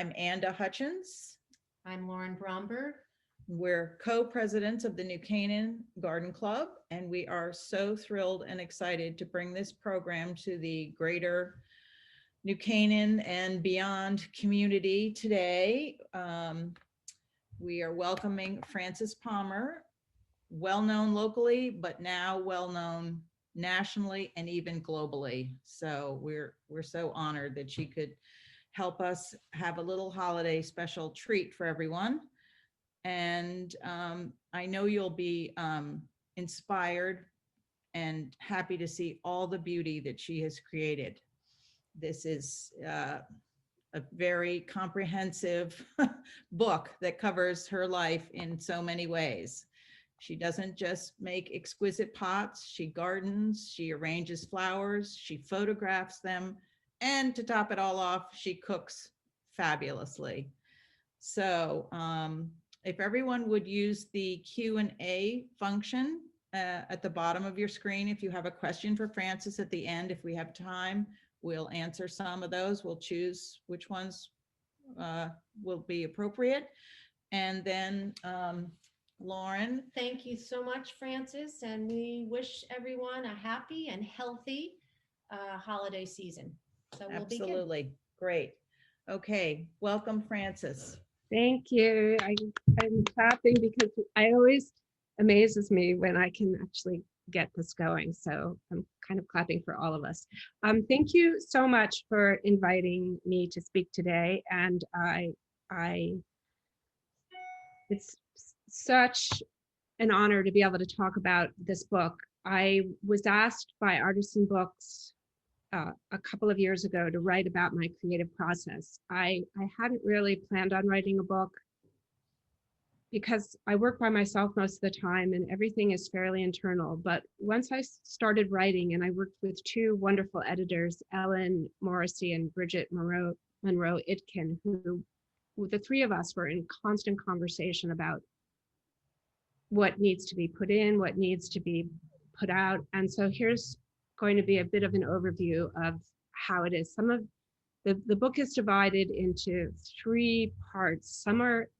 I'm Anda Hutchins. I'm Lauren Bromberg. We're co-presidents of the New Canaan Garden Club, and we are so thrilled and excited to bring this program to the greater New Canaan and beyond community today. We are welcoming Frances Palmer, well-known locally, but now well-known nationally and even globally. So we're so honored that she could help us have a little holiday special treat for everyone. And I know you'll be inspired and happy to see all the beauty that she has created. This is a very comprehensive book that covers her life in so many ways. She doesn't just make exquisite pots, she gardens, she arranges flowers, she photographs them, and to top it all off, she cooks fabulously. So if everyone would use the Q&A function at the bottom of your screen, if you have a question for Frances at the end, if we have time, we'll answer some of those. We'll choose which ones will be appropriate. And then Lauren. Thank you so much, Frances, and we wish everyone a happy and healthy holiday season. So we'll begin. Absolutely. Great. Okay, welcome, Frances. Thank you. I'm clapping because it always amazes me when I can actually get this going. So I'm kind of clapping for all of us. Thank you so much for inviting me to speak today. And it's such an honor to be able to talk about this book. I was asked by Artisan Books a couple of years ago to write about my creative process. I hadn't really planned on writing a book because I work by myself most of the time and everything is fairly internal. But once I started writing, and I worked with two wonderful editors, Ellen Morrissey and Bridget Monroe Itkin, who the three of us were in constant conversation about what needs to be put in, what needs to be put out. And so here's going to be a bit of an overview of how it is. Some of the book is divided into three parts. Some are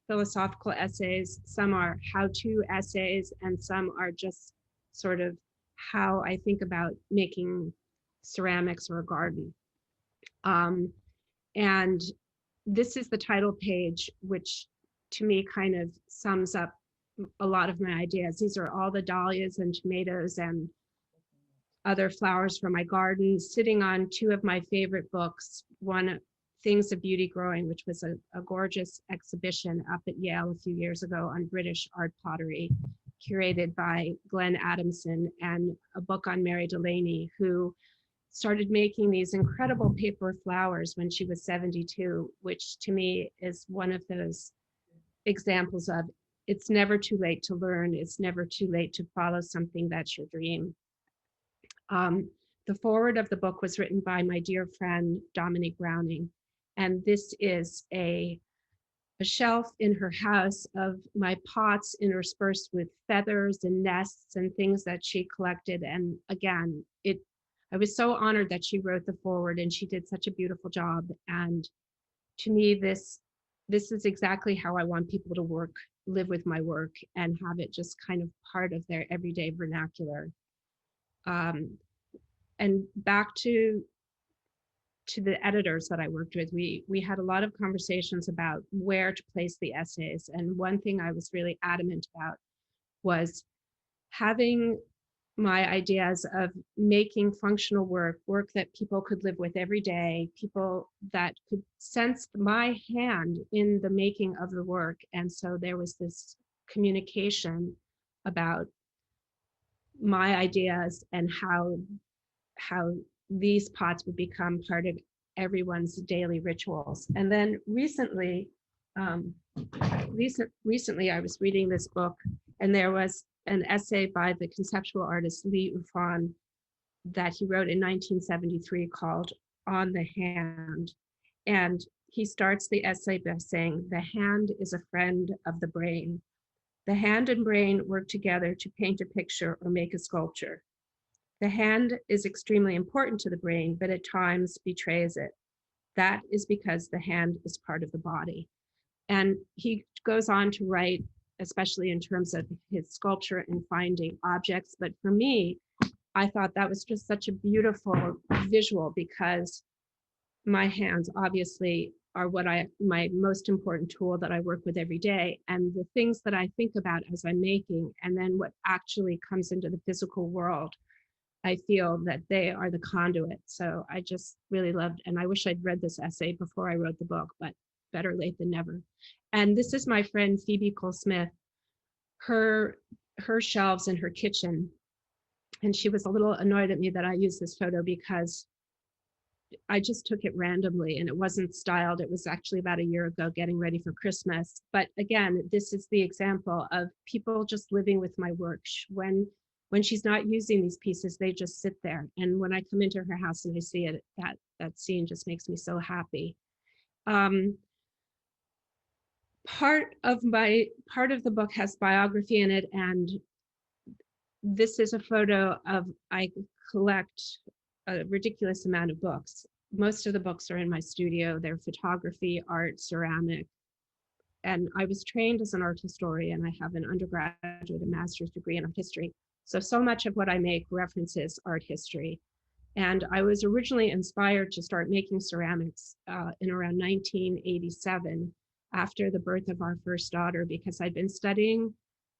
philosophical essays, some are how-to essays, and some are just sort of how I think about making ceramics or a garden. And this is the title page, which to me kind of sums up a lot of my ideas. These are all the dahlias and tomatoes and other flowers from my garden, sitting on two of my favorite books. One, Things of Beauty Growing, which was a gorgeous exhibition up at Yale a few years ago on British art pottery, curated by Glenn Adamson, and a book on Mary Delaney, who started making these incredible paper flowers when she was 72, which to me is one of those examples of it's never too late to learn. It's never too late to follow something that's your dream. The foreword of the book was written by my dear friend, Dominique Browning. And this is a shelf in her house of my pots interspersed with feathers and nests and things that she collected. And again, I was so honored that she wrote the foreword, and she did such a beautiful job. And to me, this is exactly how I want people to live with my work, and have it just kind of part of their everyday vernacular. And back to the editors that I worked with, we had a lot of conversations about where to place the essays. And one thing I was really adamant about was having my ideas of making functional work that people could live with every day, people that could sense my hand in the making of the work. And so there was this communication about my ideas and how these pots would become part of everyone's daily rituals. And then recently I was reading this book, and there was an essay by the conceptual artist Lee Ufan that he wrote in 1973 called On the Hand. And he starts the essay by saying, "The hand is a friend of the brain. The hand and brain work together to paint a picture or make a sculpture. The hand is extremely important to the brain, but at times betrays it. that is because the hand is part of the body. And he goes on to write, especially in terms of his sculpture and finding objects. But for me, I thought that was just such a beautiful visual, because my hands obviously are my most important tool that I work with every day. And the things that I think about as I'm making, and then what actually comes into the physical world, I feel that they are the conduit. So I just really loved, and I wish I'd read this essay before I wrote the book, but better late than never. And this is my friend Phoebe Cole-Smith, her shelves in her kitchen. And she was a little annoyed at me that I used this photo because I just took it randomly and it wasn't styled. It was actually about a year ago, getting ready for Christmas. But again, this is the example of people just living with my work. When she's not using these pieces, they just sit there. And when I come into her house and I see it, that scene just makes me so happy. Part of the book has biography in it, and this is a photo of, I collect a ridiculous amount of books. Most of the books are in my studio. They're photography, art, ceramic. And I was trained as an art historian. I have an undergraduate and master's degree in art history. So much of what I make references art history. And I was originally inspired to start making ceramics in around 1987, after the birth of our first daughter, because I'd been studying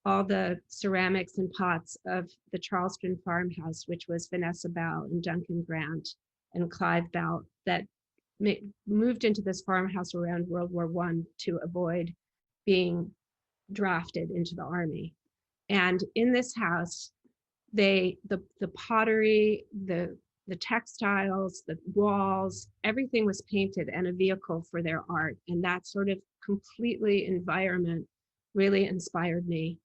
all the ceramics and pots of the Charleston farmhouse, which was Vanessa Bell and Duncan Grant and Clive Bell, that moved into this farmhouse around World War I to avoid being drafted into the army. And in this house, the pottery, the textiles, the walls, everything was painted and a vehicle for their art. And that sort of completely environment really inspired me.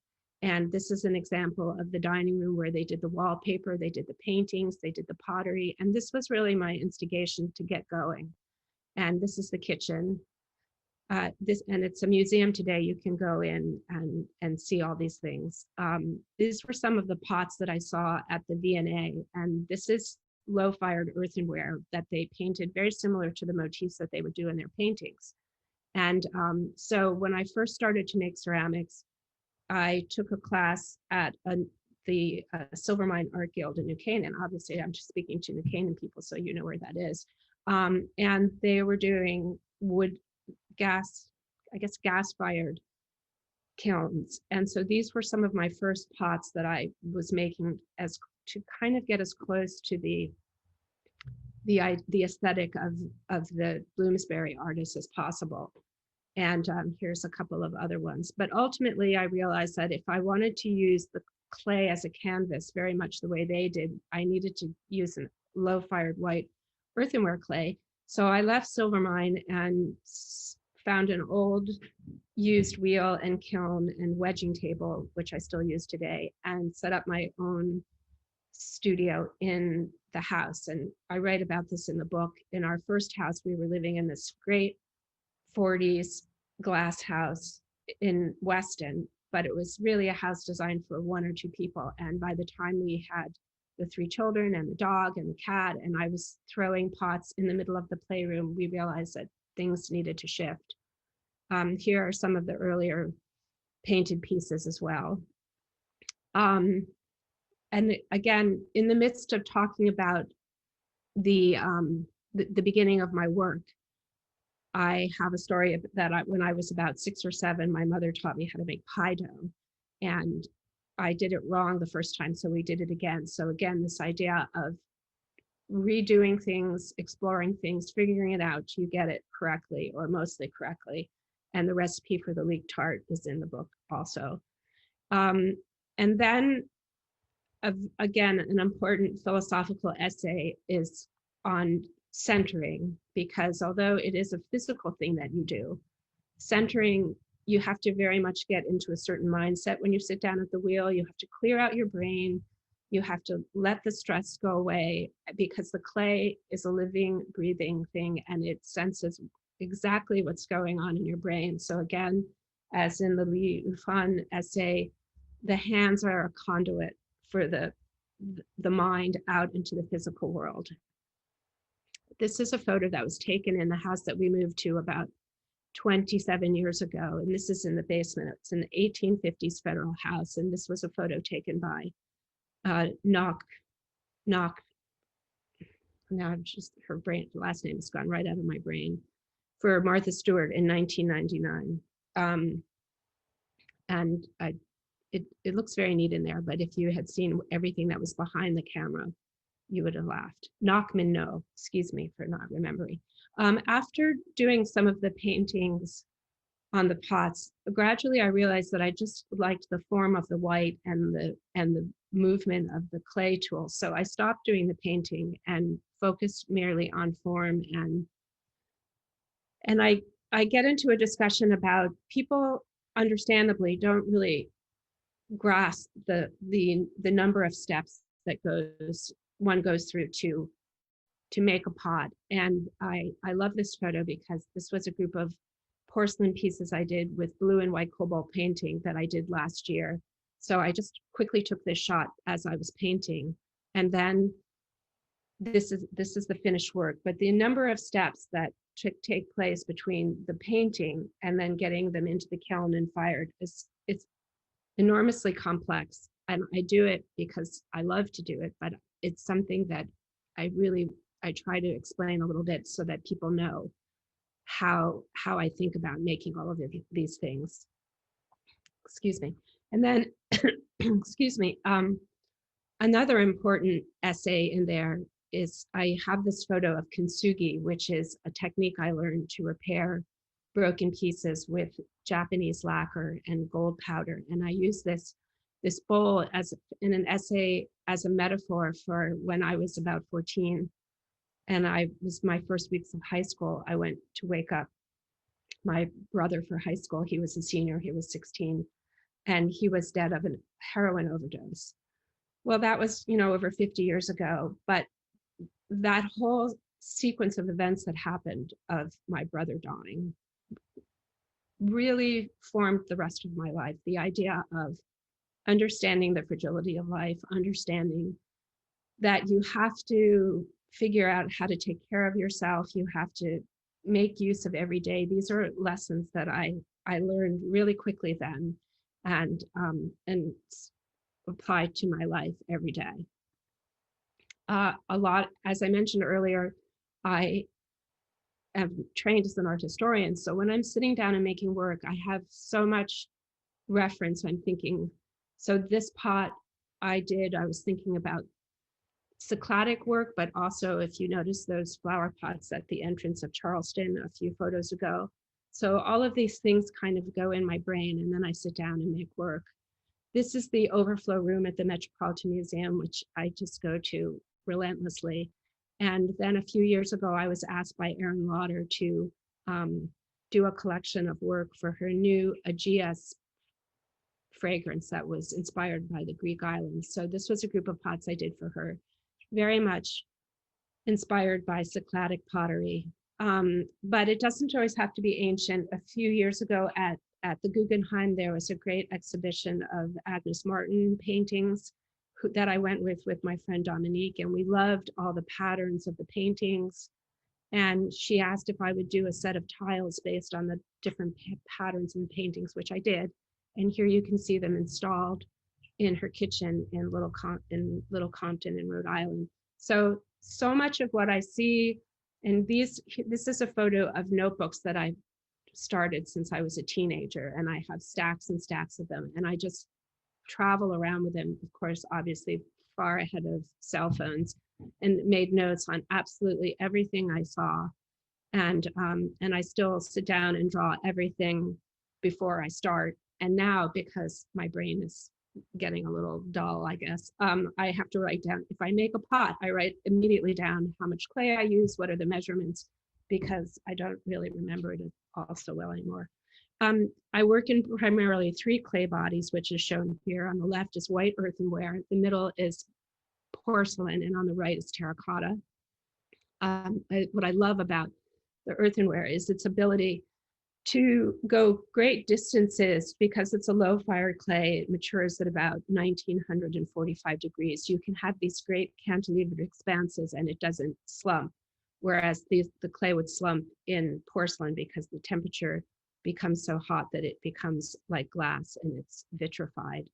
And this is an example of the dining room where they did the wallpaper, they did the paintings, they did the pottery. And this was really my instigation to get going. And this is the kitchen. And it's a museum today. You can go in and see all these things. These were some of the pots that I saw at the V&A, and this is low-fired earthenware that they painted, very similar to the motifs that they would do in their paintings. And so when I first started to make ceramics, I took a class at the Silver Mine Art Guild in New Canaan. Obviously, I'm just speaking to New Canaan people, so you know where that is. And they were doing gas-fired kilns. And so these were some of my first pots that I was making as to kind of get as close to the aesthetic of the Bloomsbury artists as possible. And here's a couple of other ones. But ultimately, I realized that if I wanted to use the clay as a canvas, very much the way they did, I needed to use a low-fired white earthenware clay. So I left Silvermine and found an old used wheel and kiln and wedging table, which I still use today, and set up my own studio in the house. And I write about this in the book. In our first house, we were living in this great 40s glass house in Weston, but it was really a house designed for one or two people. And by the time we had the three children and the dog and the cat, and I was throwing pots in the middle of the playroom, we realized that things needed to shift. Here are some of the earlier painted pieces as well. And again, in the midst of talking about the beginning of my work, I have a story that when I was about 6 or 7, my mother taught me how to make pie dough. And I did it wrong the first time, so we did it again. So again, this idea of redoing things, exploring things, figuring it out till you get it correctly or mostly correctly. And the recipe for the leek tart is in the book also. And then again, an important philosophical essay is on centering, because although it is a physical thing that you do, centering, you have to very much get into a certain mindset when you sit down at the wheel. You have to clear out your brain. You have to let the stress go away, because the clay is a living, breathing thing, and it senses exactly what's going on in your brain. So again, as in the Lee Ufan essay, the hands are a conduit for the mind out into the physical world. This is a photo that was taken in the house that we moved to about 27 years ago. And this is in the basement. It's an 1850s federal house. And this was a photo taken by Knock. Now I'm just, her brain, last name has gone right out of my brain, for Martha Stewart in 1999. And it looks very neat in there, but if you had seen everything that was behind the camera, you would have laughed. Knockman, no, excuse me for not remembering. After doing some of the paintings on the pots, gradually I realized that I just liked the form of the white and the movement of the clay tool. So I stopped doing the painting and focused merely on form. And I get into a discussion about people understandably don't really grasp the number of steps that one goes through to make a pot. And I love this photo because this was a group of porcelain pieces I did with blue and white cobalt painting that I did last year. So I just quickly took this shot as I was painting. And then this is the finished work. But the number of steps that take place between the painting and then getting them into the kiln and fired it's enormously complex. And I do it because I love to do it, but it's something that I try to explain a little bit so that people know how I think about making all of these things. Excuse me. And then, excuse me, another important essay in there is I have this photo of kintsugi, which is a technique I learned to repair broken pieces with Japanese lacquer and gold powder. And I use this bowl in an essay as a metaphor for when I was about 14. And I was my first weeks of high school. I went to wake up my brother for high school. He was a senior, he was 16, and he was dead of a heroin overdose. Well, that was, over 50 years ago, but that whole sequence of events that happened of my brother dying really formed the rest of my life. The idea of understanding the fragility of life, understanding that you have to figure out how to take care of yourself. You have to make use of every day. These are lessons that I learned really quickly then and applied to my life every day. A lot, as I mentioned earlier, I am trained as an art historian. So when I'm sitting down and making work, I have so much reference. I'm thinking, so this pot I was thinking about Cycladic work, but also if you notice those flower pots at the entrance of Charleston a few photos ago. So all of these things kind of go in my brain and then I sit down and make work. This is the overflow room at the Metropolitan Museum, which I just go to relentlessly. And then a few years ago, I was asked by Erin Lauder to do a collection of work for her new Aegeus fragrance that was inspired by the Greek islands. So this was a group of pots I did for her, very much inspired by Cycladic pottery. But it doesn't always have to be ancient. A few years ago at the Guggenheim, there was a great exhibition of Agnes Martin paintings that I went with my friend Dominique, and we loved all the patterns of the paintings. And she asked if I would do a set of tiles based on the different patterns and paintings, which I did. And here you can see them installed in her kitchen in Little Compton in Rhode Island. So much of what I see, and this is a photo of notebooks that I started since I was a teenager, and I have stacks and stacks of them, and I just travel around with them, of course, obviously far ahead of cell phones, and made notes on absolutely everything I saw. And I still sit down and draw everything before I start. And now, because my brain is getting a little dull, I guess, I have to write down, if I make a pot, I write immediately down how much clay I use, what are the measurements, because I don't really remember it all so well anymore. I work in primarily 3 clay bodies, which is shown here. On the left is white earthenware, the middle is porcelain, and on the right is terracotta. What I love about the earthenware is its ability to go great distances because it's a low fire clay. It matures at about 1945 degrees. You can have these great cantilevered expanses and it doesn't slump. whereas the clay would slump in porcelain because the temperature becomes so hot that it becomes like glass and it's vitrified.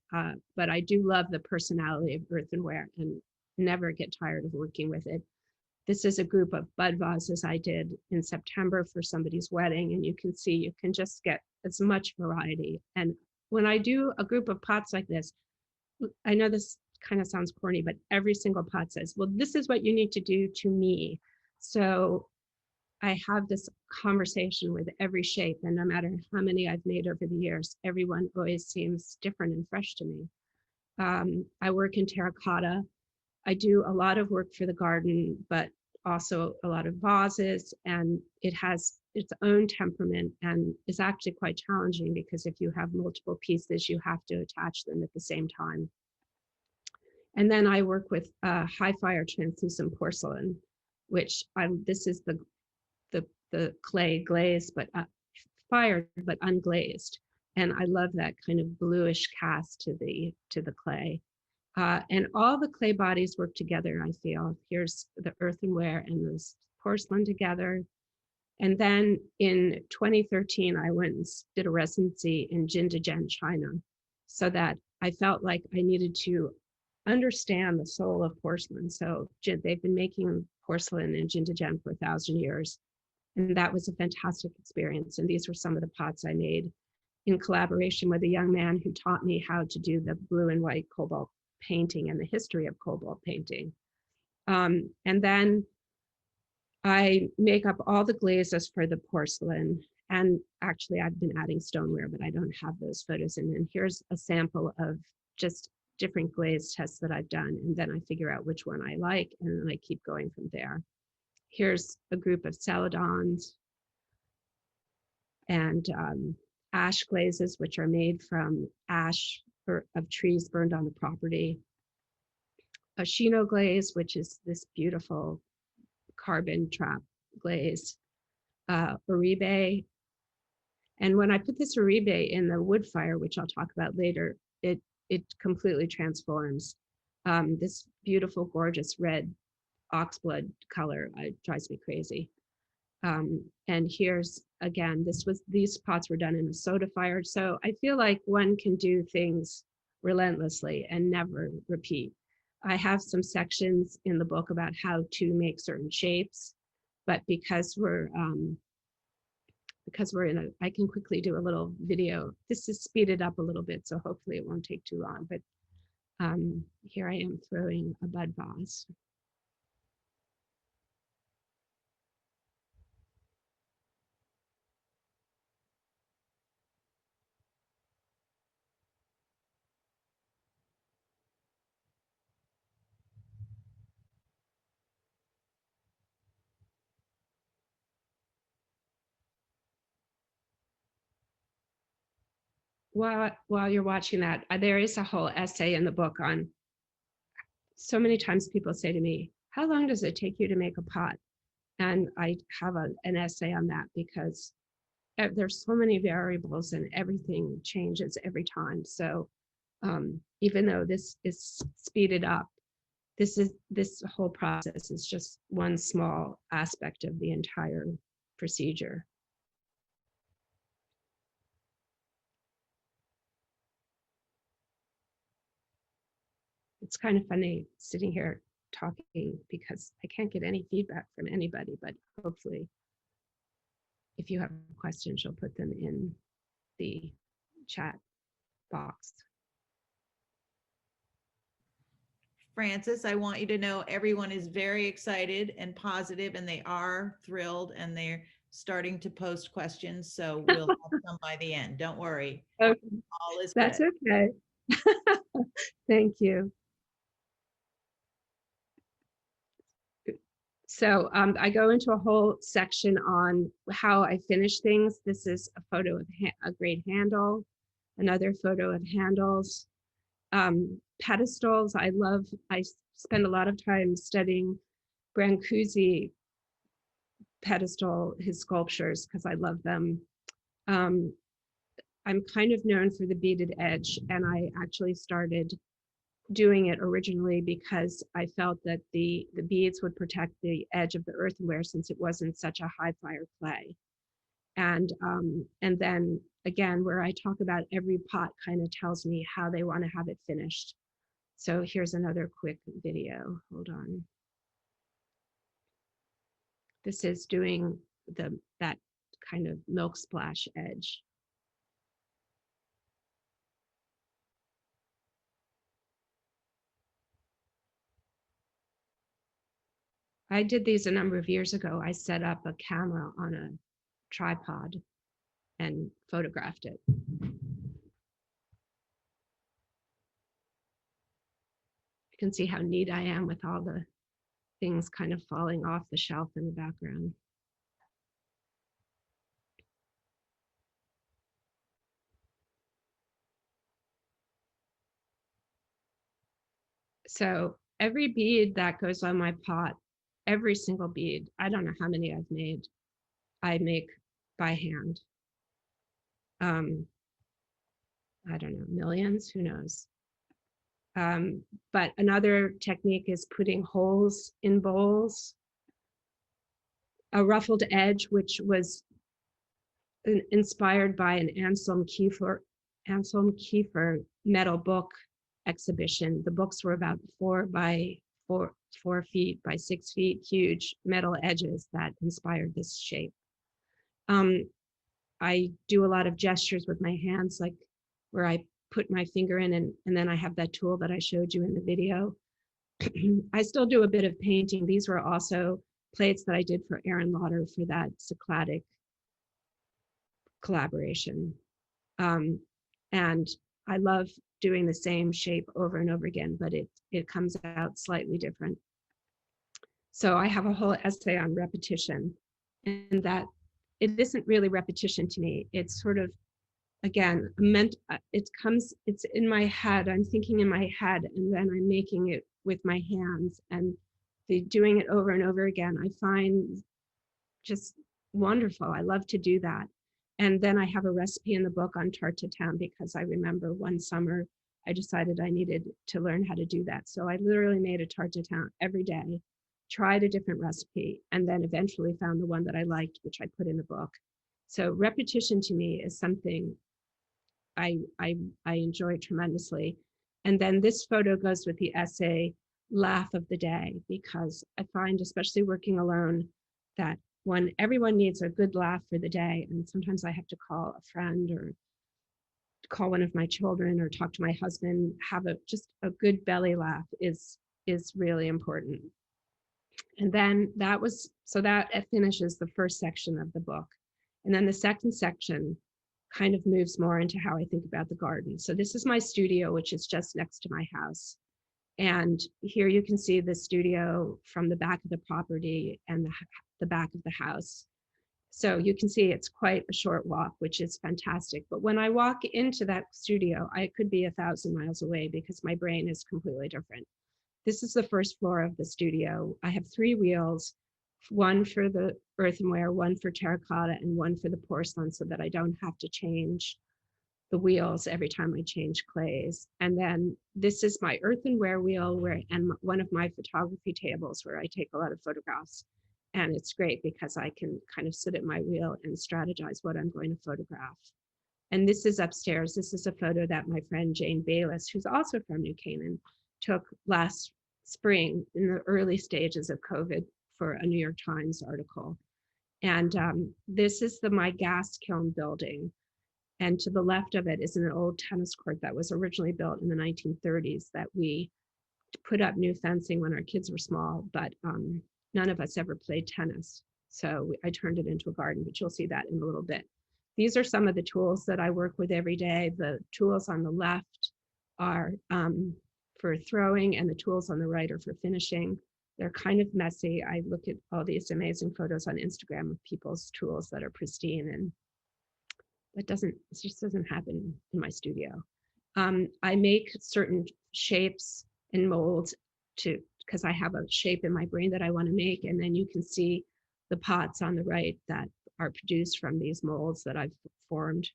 But I do love the personality of earthenware and never get tired of working with it. This is a group of bud vases I did in September for somebody's wedding, and you can see you can just get as much variety. And when I do a group of pots like this, I know this kind of sounds corny, but every single pot says, well, this is what you need to do to me. So I have this conversation with every shape, and no matter how many I've made over the years, everyone always seems different and fresh to me. I work in terracotta. I do a lot of work for the garden, but also a lot of vases, and it has its own temperament and is actually quite challenging because if you have multiple pieces, you have to attach them at the same time. And then I work with high fire translucent porcelain, which this is the clay glaze, but fired but unglazed. And I love that kind of bluish cast to the clay. And all the clay bodies work together, I feel. Here's the earthenware and this porcelain together. And then in 2013, I went and did a residency in Jindajian, China, so that I felt like I needed to understand the soul of porcelain. So they've been making porcelain in Jindajian for 1,000 years. And that was a fantastic experience. And these were some of the pots I made in collaboration with a young man who taught me how to do the blue and white cobalt painting and the history of cobalt painting. And then I make up all the glazes for the porcelain. And actually I've been adding stoneware, but I don't have those photos in. And here's a sample of just different glaze tests that I've done. And then I figure out which one I like, and then I keep going from there. Here's a group of celadons and ash glazes, which are made from ash of trees burned on the property. A Shino glaze, which is this beautiful carbon trap glaze. Oribe. And when I put this Oribe in the wood fire, which I'll talk about later, it completely transforms. This beautiful, gorgeous red oxblood color drives me crazy. And here's, again, these pots were done in a soda fire. So I feel like one can do things relentlessly and never repeat. I have some sections in the book about how to make certain shapes, but because we're I can quickly do a little video. This is speeded up a little bit, so hopefully it won't take too long, but here I am throwing a bud vase. While you're watching that, there is a whole essay in the book on, so many times people say to me, how long does it take you to make a pot? And I have an essay on that because there's so many variables and everything changes every time. So even though this is speeded up, this whole process is just one small aspect of the entire procedure. It's kind of funny sitting here talking because I can't get any feedback from anybody, but hopefully if you have questions, you'll put them in the chat box. Frances, I want you to know everyone is very excited and positive, and they are thrilled, and they're starting to post questions. So we'll have some by the end. Don't worry. Okay. All is That's good. okay. Thank you. So I go into a whole section on how I finish things. This is a photo of a great handle, another photo of handles. Pedestals, I spend a lot of time studying Brancusi pedestal, his sculptures, because I love them. I'm kind of known for the beaded edge, and I actually started doing it originally because I felt that the beads would protect the edge of the earthenware since it wasn't such a high fire clay. And then again, where I talk about every pot kind of tells me how they want to have it finished. So here's another quick video. Hold on. This is doing that kind of milk splash edge. I did these a number of years ago. I set up a camera on a tripod and photographed it. You can see how neat I am with all the things kind of falling off the shelf in the background. So every bead that goes on my pot, every single bead, I don't know how many I've made, I make by hand. I don't know, millions, who knows? But another technique is putting holes in bowls. A ruffled edge, which was inspired by an Anselm Kiefer metal book exhibition. The books were about 4 feet by 6 feet, huge metal edges that inspired this shape. I do a lot of gestures with my hands, like where I put my finger in and then I have that tool that I showed you in the video. I still do a bit of painting. These were also plates that I did for Aaron Lauder for that Cycladic collaboration. And I love doing the same shape over and over again, but it comes out slightly different. So I have a whole essay on repetition, and that it isn't really repetition to me. It's sort of, again, it's in my head. I'm thinking in my head, and then I'm making it with my hands, and doing it over and over again, I find just wonderful. I love to do that. And then I have a recipe in the book on tarte tatin because I remember one summer I decided I needed to learn how to do that. So I literally made a tarte tatin every day, tried a different recipe, and then eventually found the one that I liked, which I put in the book. So repetition to me is something I enjoy tremendously. And then this photo goes with the essay, Laugh of the Day, because I find, especially working alone, that when everyone needs a good laugh for the day, and sometimes I have to call a friend or call one of my children or talk to my husband, have just a good belly laugh is really important. And then that finishes the first section of the book. And then the second section kind of moves more into how I think about the garden. So this is my studio, which is just next to my house. And here you can see the studio from the back of the property and the back of the house. So you can see it's quite a short walk, which is fantastic. But when I walk into that studio, I could be 1,000 miles away because my brain is completely different. This is the first floor of the studio. I have 3 wheels, one for the earthenware, one for terracotta, and one for the porcelain, so that I don't have to change the wheels every time I change clays. And then this is my earthenware wheel and one of my photography tables where I take a lot of photographs. And it's great because I can kind of sit at my wheel and strategize what I'm going to photograph. And this is upstairs. This is a photo that my friend Jane Bayless, who's also from New Canaan, took last spring in the early stages of COVID for a New York Times article. And this is my gas kiln building. And to the left of it is an old tennis court that was originally built in the 1930s that we put up new fencing when our kids were small, but none of us ever played tennis. So I turned it into a garden, but you'll see that in a little bit. These are some of the tools that I work with every day. The tools on the left are for throwing, and the tools on the right are for finishing. They're kind of messy. I look at all these amazing photos on Instagram of people's tools that are pristine, and it just doesn't happen in my studio. I make certain shapes and molds because I have a shape in my brain that I want to make, and then you can see the pots on the right that are produced from these molds that I've formed.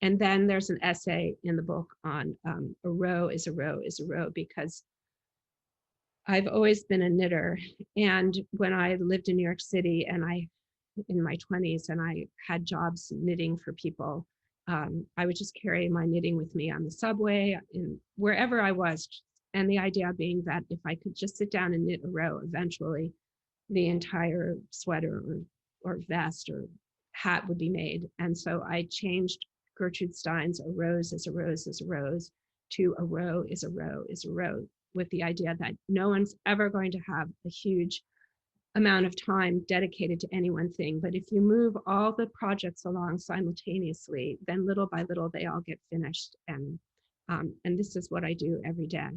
And then there's an essay in the book on a row is a row is a row, because I've always been a knitter. And when I lived in New York City and in my 20s, and I had jobs knitting for people, I would just carry my knitting with me on the subway and wherever I was. And the idea being that if I could just sit down and knit a row, eventually the entire sweater or vest or hat would be made. And so I changed Gertrude Stein's "A rose is a rose is a rose" to "A row is a row is a row," with the idea that no one's ever going to have a huge amount of time dedicated to any one thing. But if you move all the projects along simultaneously, then little by little, they all get finished. And this is what I do every day.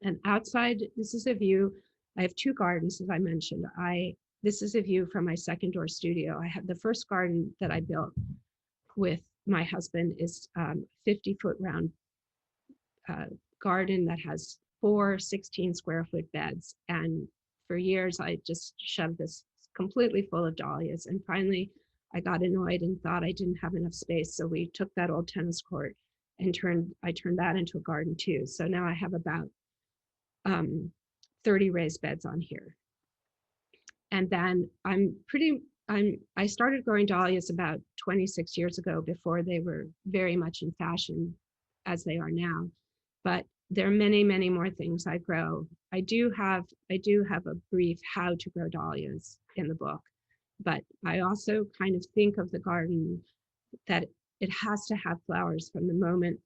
And outside, this is a view. I have two gardens, as I mentioned. This is a view from my second door studio. I had the first garden that I built with my husband is 50-foot round garden that has 4 16-square-foot beds. And for years, I just shoved this completely full of dahlias. And finally, I got annoyed and thought I didn't have enough space. So we took that old tennis court and I turned that into a garden too. So now I have about 30 raised beds on here. And then I started growing dahlias about 26 years ago, before they were very much in fashion as they are now. But there are many, many more things I grow. I do have a brief how to grow dahlias in the book, but I also kind of think of the garden that it has to have flowers from the moment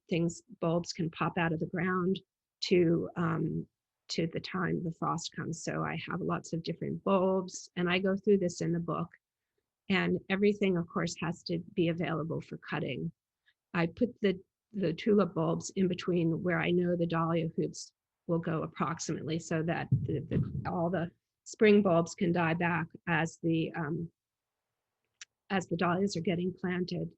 bulbs can pop out of the ground to the time the frost comes. So I have lots of different bulbs, and I go through this in the book. And everything, of course, has to be available for cutting. I put the tulip bulbs in between where I know the dahlia hoops will go approximately, so that all the spring bulbs can die back as the dahlias are getting planted.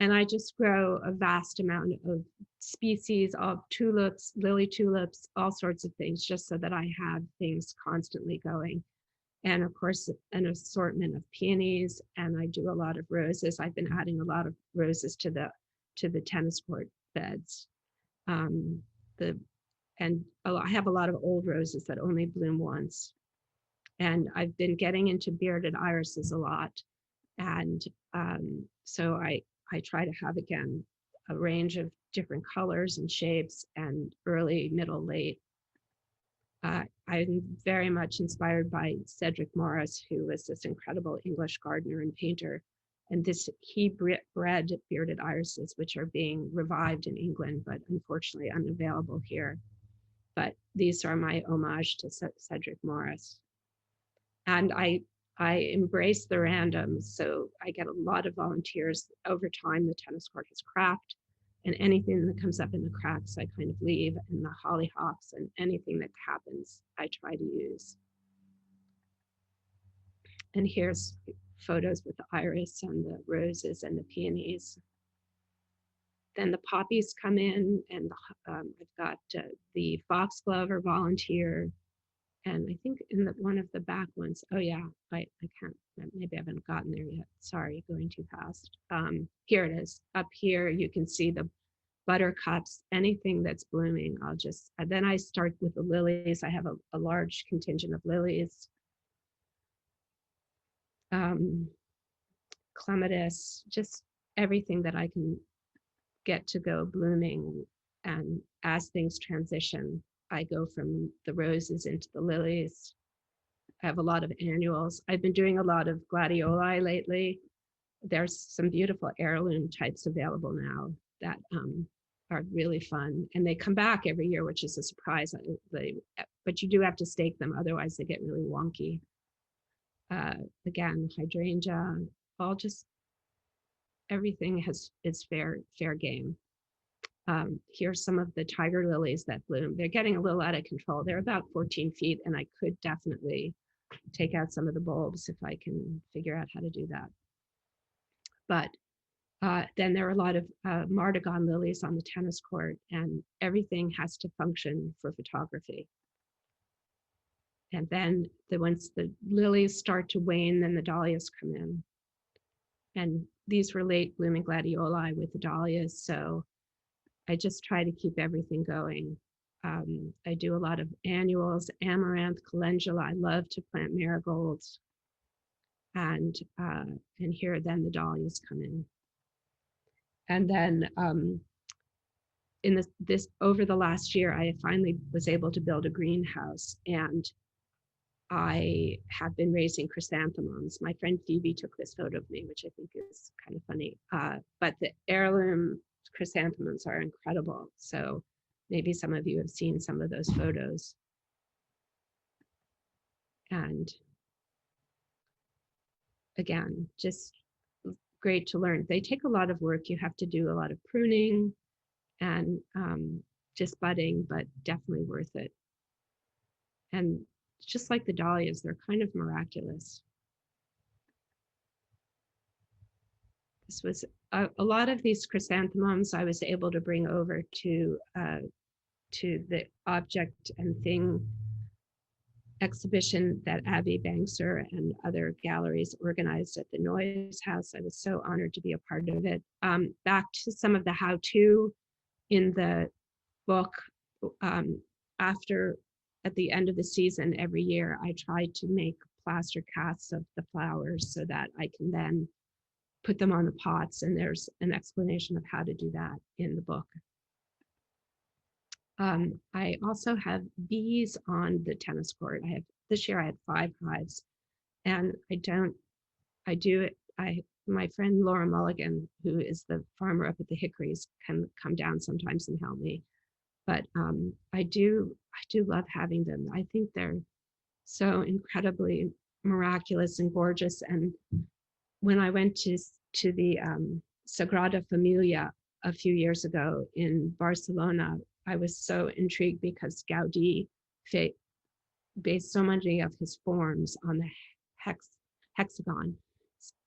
And I just grow a vast amount of species of tulips, lily tulips, all sorts of things, just so that I have things constantly going. And of course, an assortment of peonies, and I do a lot of roses. I've been adding a lot of roses to the tennis court beds. I have a lot of old roses that only bloom once. And I've been getting into bearded irises a lot. And so I try to have, again, a range of different colors and shapes, and early, middle, late. I'm very much inspired by Cedric Morris, who was this incredible English gardener and painter. And he bred bearded irises, which are being revived in England, but unfortunately unavailable here. But these are my homage to Cedric Morris. And I embrace the random, so I get a lot of volunteers. Over time, the tennis court has cracked, and anything that comes up in the cracks, I kind of leave, and the hollyhocks and anything that happens, I try to use. And here's photos with the iris and the roses and the peonies. Then the poppies come in, and I've got the foxglove or volunteer. And I think in one of the back ones, oh yeah, I can't, maybe I haven't gotten there yet. Sorry, going too fast. Here it is. Up here, you can see the buttercups, anything that's blooming. Then I start with the lilies. I have a large contingent of lilies. Clematis, just everything that I can get to go blooming. And as things transition, I go from the roses into the lilies. I have a lot of annuals. I've been doing a lot of gladioli lately. There's some beautiful heirloom types available now that are really fun. And they come back every year, which is a surprise. But you do have to stake them, otherwise they get really wonky. Again, hydrangea, everything is fair game. Here's some of the tiger lilies that bloom. They're getting a little out of control. They're about 14 feet, and I could definitely take out some of the bulbs if I can figure out how to do that. But then there are a lot of martagon lilies on the tennis court, and everything has to function for photography. And then once the lilies start to wane, then the dahlias come in. and these were late blooming gladioli with the dahlias. So I just try to keep everything going. I do a lot of annuals, amaranth, calendula. I love to plant marigolds, and here then the dahlias come in. And then in this over the last year, I finally was able to build a greenhouse, and I have been raising chrysanthemums. My friend Phoebe took this photo of me, which I think is kind of funny. But the heirloom chrysanthemums are incredible. So maybe some of you have seen some of those photos. And again, just great to learn. They take a lot of work. You have to do a lot of pruning and just budding, but definitely worth it. And just like the dahlias, they're kind of miraculous. This was a lot of these chrysanthemums I was able to bring over to the object and thing exhibition that Abby Bankser and other galleries organized at the Noyes House. I was so honored to be a part of it. Back to some of the how-to in the book. At the end of the season every year, I try to make plaster casts of the flowers so that I can then put them on the pots, and there's an explanation of how to do that in the book. I also have bees on the tennis court. This year I had 5 hives, and my friend Laura Mulligan, who is the farmer up at the Hickories, can come down sometimes and help me. But I do love having them. I think they're so incredibly miraculous and gorgeous. And when I went to the Sagrada Familia a few years ago in Barcelona, I was so intrigued because Gaudí based so many of his forms on the hexagon.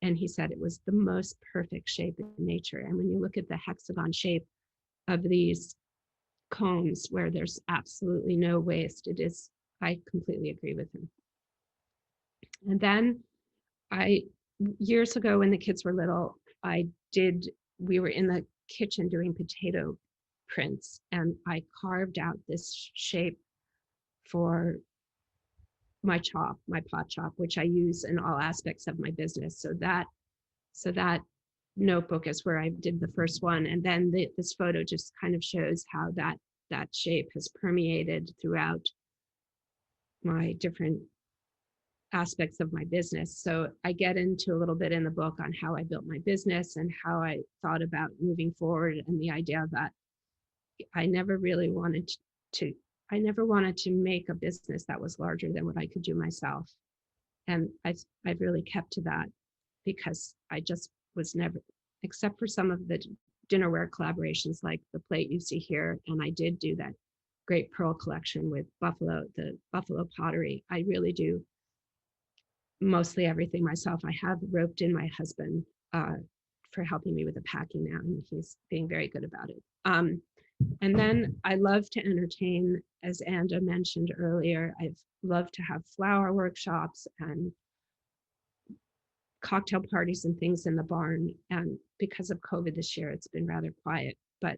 And he said it was the most perfect shape in nature. And when you look at the hexagon shape of these combs where there's absolutely no waste, I completely agree with him. And then years ago when the kids were little, we were in the kitchen doing potato prints, and I carved out this shape for my pot chop, which I use in all aspects of my business. So that notebook is where I did the first one. And then this photo just kind of shows how that shape has permeated throughout my different aspects of my business. So I get into a little bit in the book on how I built my business and how I thought about moving forward, and the idea that I never wanted to make a business that was larger than what I could do myself. And I've really kept to that, because I just was never, except for some of the dinnerware collaborations like the plate you see here, and I did do that great pearl collection with the Buffalo pottery. I really do mostly everything myself. I have roped in my husband for helping me with the packing now, and he's being very good about it. And then I love to entertain, as Anda mentioned earlier. I've loved to have flower workshops and cocktail parties and things in the barn. And because of COVID this year, it's been rather quiet, but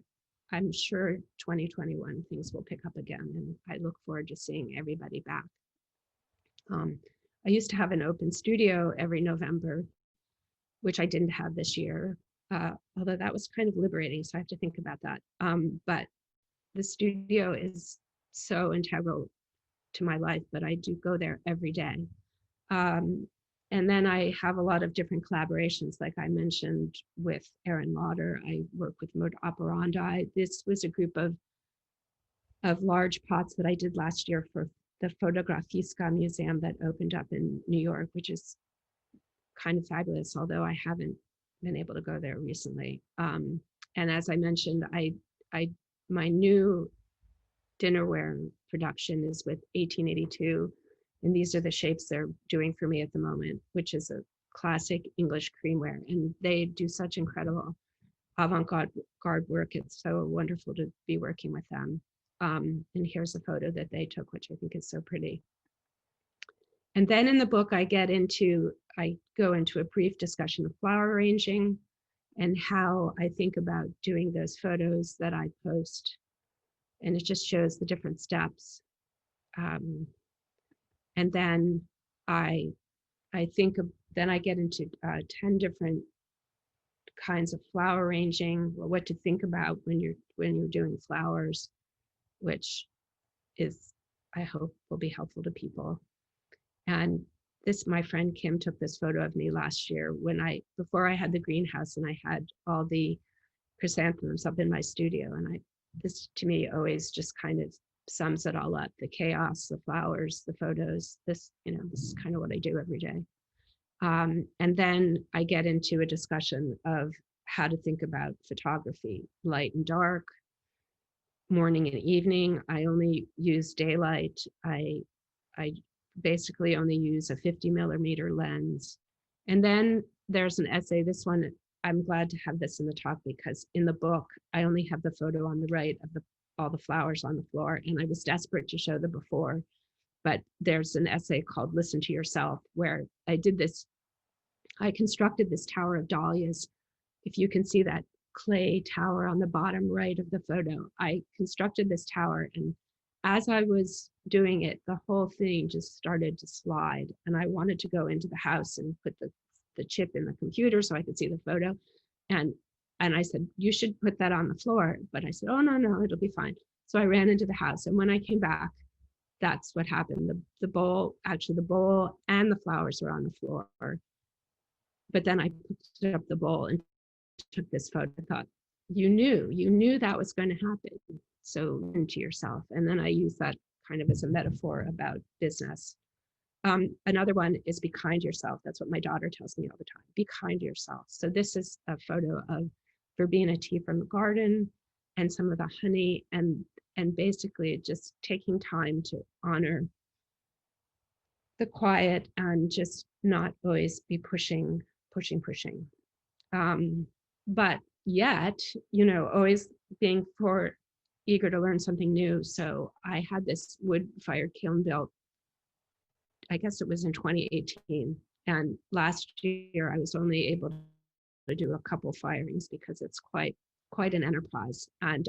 I'm sure 2021 things will pick up again, and I look forward to seeing everybody back. I used to have an open studio every November, which I didn't have this year, although that was kind of liberating, so I have to think about that. But the studio is so integral to my life, but I do go there every day. And then I have a lot of different collaborations, like I mentioned with Erin Lauder. I work with Mode Operandi. This was a group of large pots that I did last year for the Fotografiska Museum that opened up in New York, which is kind of fabulous, although I haven't been able to go there recently. And as I mentioned, my new dinnerware production is with 1882, and these are the shapes they're doing for me at the moment, which is a classic English creamware, and they do such incredible avant-garde work. It's so wonderful to be working with them. And here's a photo that they took, which I think is so pretty. And then in the book, I go into a brief discussion of flower arranging and how I think about doing those photos that I post. And it just shows the different steps. And then I then I get into 10 different kinds of flower arranging, or what to think about when you're doing flowers, which is, I hope, will be helpful to people. And my friend Kim took this photo of me last year before I had the greenhouse and I had all the chrysanthemums up in my studio. And this to me always just kind of sums it all up: the chaos, the flowers, the photos. This is kind of what I do every day. And then I get into a discussion of how to think about photography: light and dark, morning and evening. I only use daylight. I basically only use a 50mm lens. And then there's an essay. This one, I'm glad to have this in the talk, because in the book, I only have the photo on the right of all the flowers on the floor. And I was desperate to show the before, but there's an essay called Listen to Yourself, where I constructed this tower of dahlias. If you can see that clay tower on the bottom right of the photo, I constructed this tower, and as I was doing it, the whole thing just started to slide, and I wanted to go into the house and put the chip in the computer so I could see the photo. And I said, you should put that on the floor. But I said, oh, no, it'll be fine. So I ran into the house, and when I came back, that's what happened. The bowl and the flowers were on the floor. But then I picked up the bowl and took this photo. I thought, you knew that was going to happen. So into yourself. And then I use that kind of as a metaphor about business. Another one is be kind to yourself. That's what my daughter tells me all the time. Be kind to yourself. So this is a photo of verbena tea from the garden and some of the honey, and basically just taking time to honor the quiet and just not always be pushing. But yet, always being eager to learn something new. So I had this wood-fired kiln built, I guess it was in 2018. And last year I was only able to do a couple firings because it's quite an enterprise. And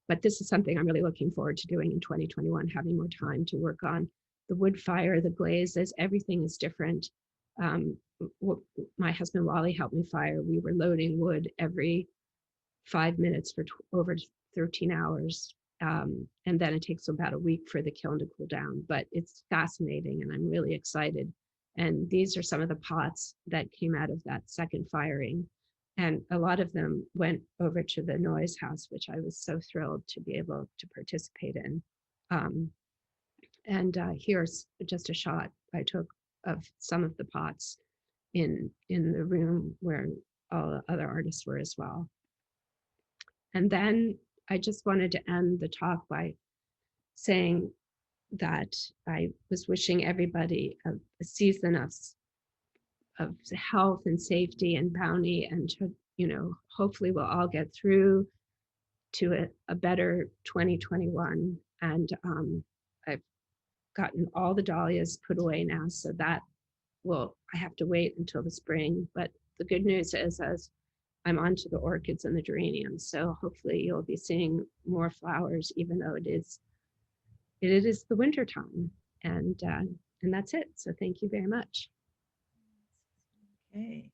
but this is something I'm really looking forward to doing in 2021, having more time to work on the wood fire, the glazes. Everything is different. My husband Wally helped me fire. We were loading wood every 5 minutes for over 13 hours. And then it takes about a week for the kiln to cool down, but it's fascinating and I'm really excited. And these are some of the pots that came out of that second firing. And a lot of them went over to the Noise House, which I was so thrilled to be able to participate in. Here's just a shot I took of some of the pots in the room where all the other artists were as well. And then I just wanted to end the talk by saying that I was wishing everybody a season of health and safety and bounty, and to, hopefully we'll all get through to a better 2021. And I've gotten all the dahlias put away now, so that I have to wait until the spring. But the good news is, as I'm onto the orchids and the geraniums, so hopefully you'll be seeing more flowers, even though it is the winter time. And that's it. So thank you very much. Okay.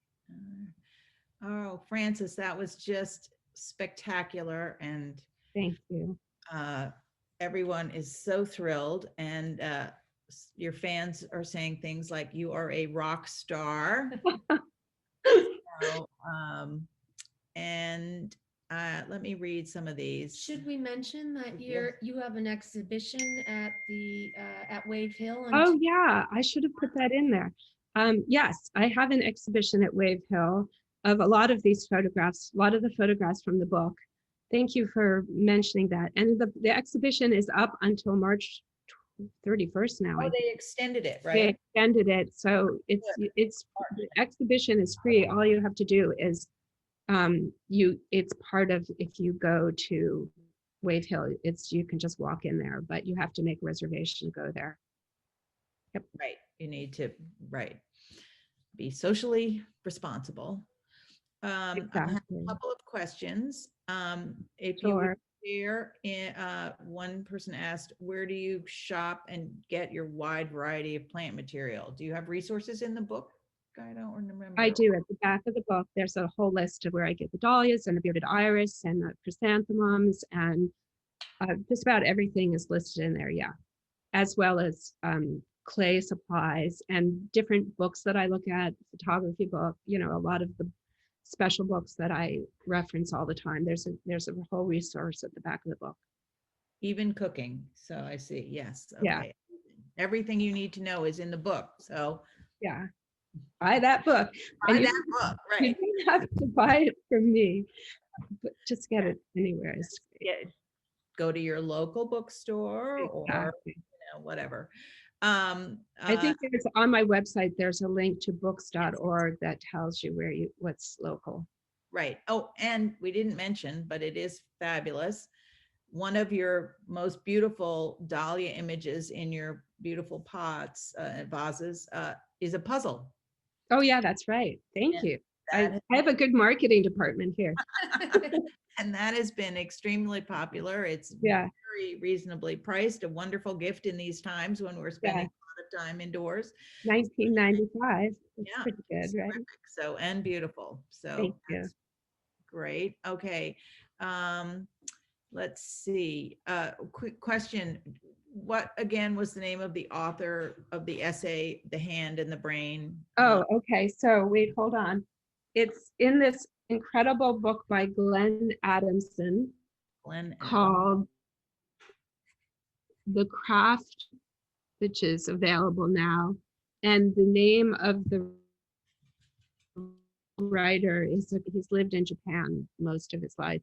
Oh, Frances, that was just spectacular. And Thank you. Everyone is so thrilled. And your fans are saying things like, you are a rock star. So, and let me read some of these. Should we mention that you have an exhibition at Wave Hill? Oh yeah, I should have put that in there. Yes, I have an exhibition at Wave Hill of a lot of these photographs, a lot of the photographs from the book. Thank you for mentioning that. And the exhibition is up until March 31st now. Oh, they extended it, right? They extended it. So the exhibition is free. All you have to do is it's part of, if you go to Wave Hill, you can just walk in there, but you have to make a reservation to go there. Right. You need to, right, be socially responsible. I have Exactly. a couple of questions. If you would Sure. share, one person asked, where do you shop and get your wide variety of plant material? Do you have resources in the book? I don't remember. I do. At the back of the book, there's a whole list of where I get the dahlias and the bearded iris and the chrysanthemums, and just about everything is listed in there. Yeah, as well as clay supplies and different books that I look at, photography book. You know, a lot of the special books that I reference all the time. There's a whole resource at the back of the book. Even cooking. So I see. Yes. Yeah. Okay. Everything you need to know is in the book. So Yeah, buy that book. buy And that book, you right? don't have to buy it from me, but just get it anywhere. It's Yeah. Go to your local bookstore or exactly. whatever. I think there's on my website, there's a link to books.org that tells you what's local. Right. Oh, and we didn't mention, but it is fabulous. One of your most beautiful dahlia images in your beautiful pots, vases, is a puzzle. Oh yeah, that's right. Thank And you. that I have a good marketing department here. and that has been extremely popular. It's Yeah, very reasonably priced, a wonderful gift in these times when we're spending yeah. a lot of time indoors. 1995. That's Yeah, pretty good, it's right? terrific. So, and beautiful. Thank So you. that's great. Okay. Um, let's see. Quick question. What again was the name of the author of the essay, The Hand and the Brain? Oh, okay. So wait, hold on. It's in this incredible book by Glenn Adamson Glenn Adams. called The Craft, which is available now. And the name of the writer is, he's lived in Japan most of his life.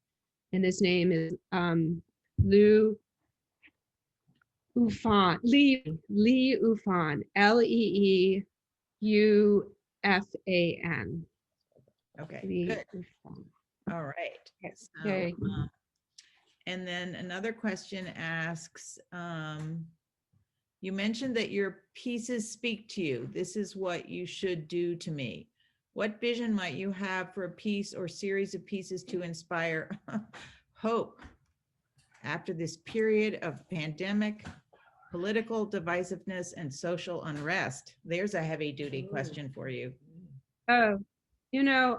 And his name is Liu Ufan, Lee Ufan, Leeufan. Okay, Lee good. Ufan. All right. So, Okay. and then another question asks, you mentioned that your pieces speak to you. This is what you should do to me. What vision might you have for a piece or series of pieces to inspire hope after this period of pandemic, political divisiveness, and social unrest? There's a heavy duty question for you. Oh, you know,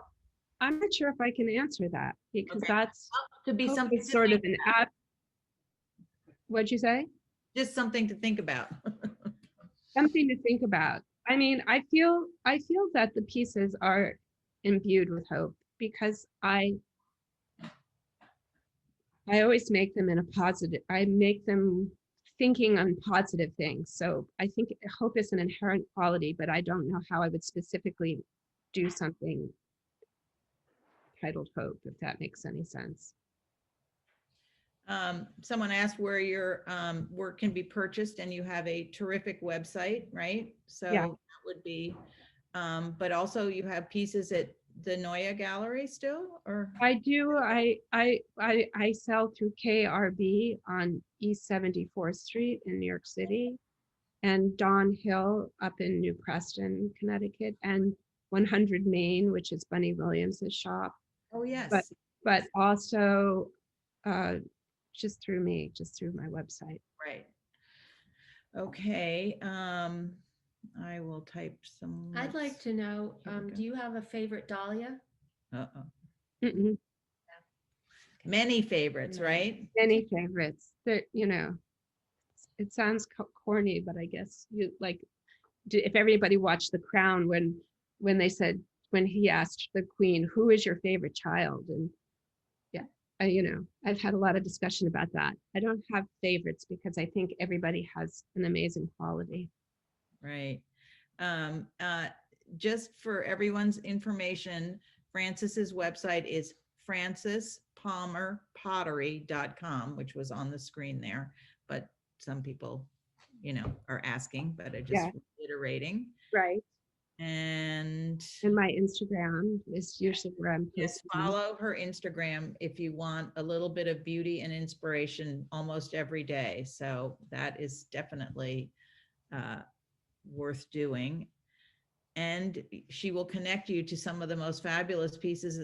I'm not sure if I can answer that because Okay. that's Could be hope something is to sort of think an app. What'd you say? just something to think about. Something to think about. I mean, I feel that the pieces are imbued with hope because I always make them in a positive, I make them thinking on positive things. So I think hope is an inherent quality, but I don't know how I would specifically do something titled hope, if that makes any sense. Someone asked where your work can be purchased, and you have a terrific website, right? So Yeah. that would be, but also you have pieces at the Neue Gallery still, or? I do. I sell through KRB on East 74th Street in New York City, and Dawn Hill up in New Preston, Connecticut, and 100 Main, which is Bunny Williams's shop. Oh, yes. But also just through my website. Right. Okay. I will type some. I'd like to know, Here we go. do you have a favorite dahlia? Uh-oh. Mm-mm. Many favorites, right? Many favorites. That, you know, it sounds corny, but I guess you like, if everybody watched The Crown when they said, when he asked the queen, who is your favorite child? And yeah, you know, I've had a lot of discussion about that. I don't have favorites because I think everybody has an amazing quality. Right. Just for everyone's information, Francis's website is francispalmerpottery.com, which was on the screen there, but some people, you know, are asking, but I just reiterating. Right. And my Instagram is usually where I'm yes, posting. follow her Instagram if you want a little bit of beauty and inspiration almost every day. So that is definitely worth doing. And she will connect you to some of the most fabulous pieces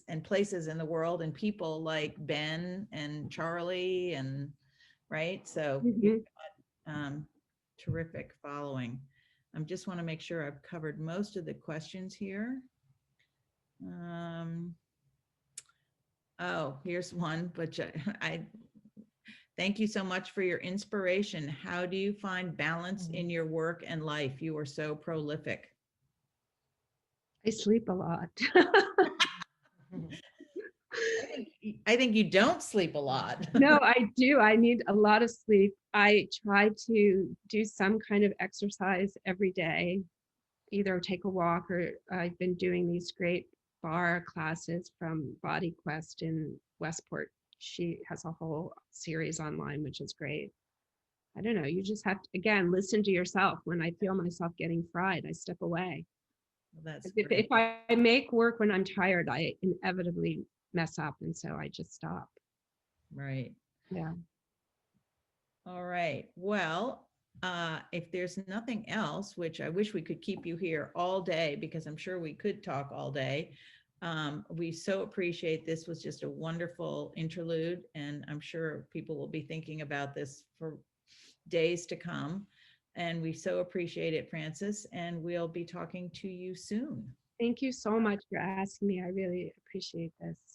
and places in the world, and people like Ben and Charlie, and right. So Mhm. terrific following. I just want to make sure I've covered most of the questions here. Oh, here's one, but I thank you so much for your inspiration. How do you find balance in your work and life? You are so prolific. I sleep a lot. I think you don't sleep a lot. No, I do. I need a lot of sleep. I try to do some kind of exercise every day, either take a walk, or I've been doing these great bar classes from Body Quest in Westport. She has a whole series online, which is great. I don't know. You just have to, again, listen to yourself. When I feel myself getting fried, I step away. That's If great. I make work when I'm tired, I inevitably mess up. And so I just stop. Right. Yeah. All right. Well, if there's nothing else, which I wish we could keep you here all day, because I'm sure we could talk all day. We so appreciate this. Was just a wonderful interlude, and I'm sure people will be thinking about this for days to come. And we so appreciate it, Frances, and we'll be talking to you soon. Thank you so much for asking me. I really appreciate this.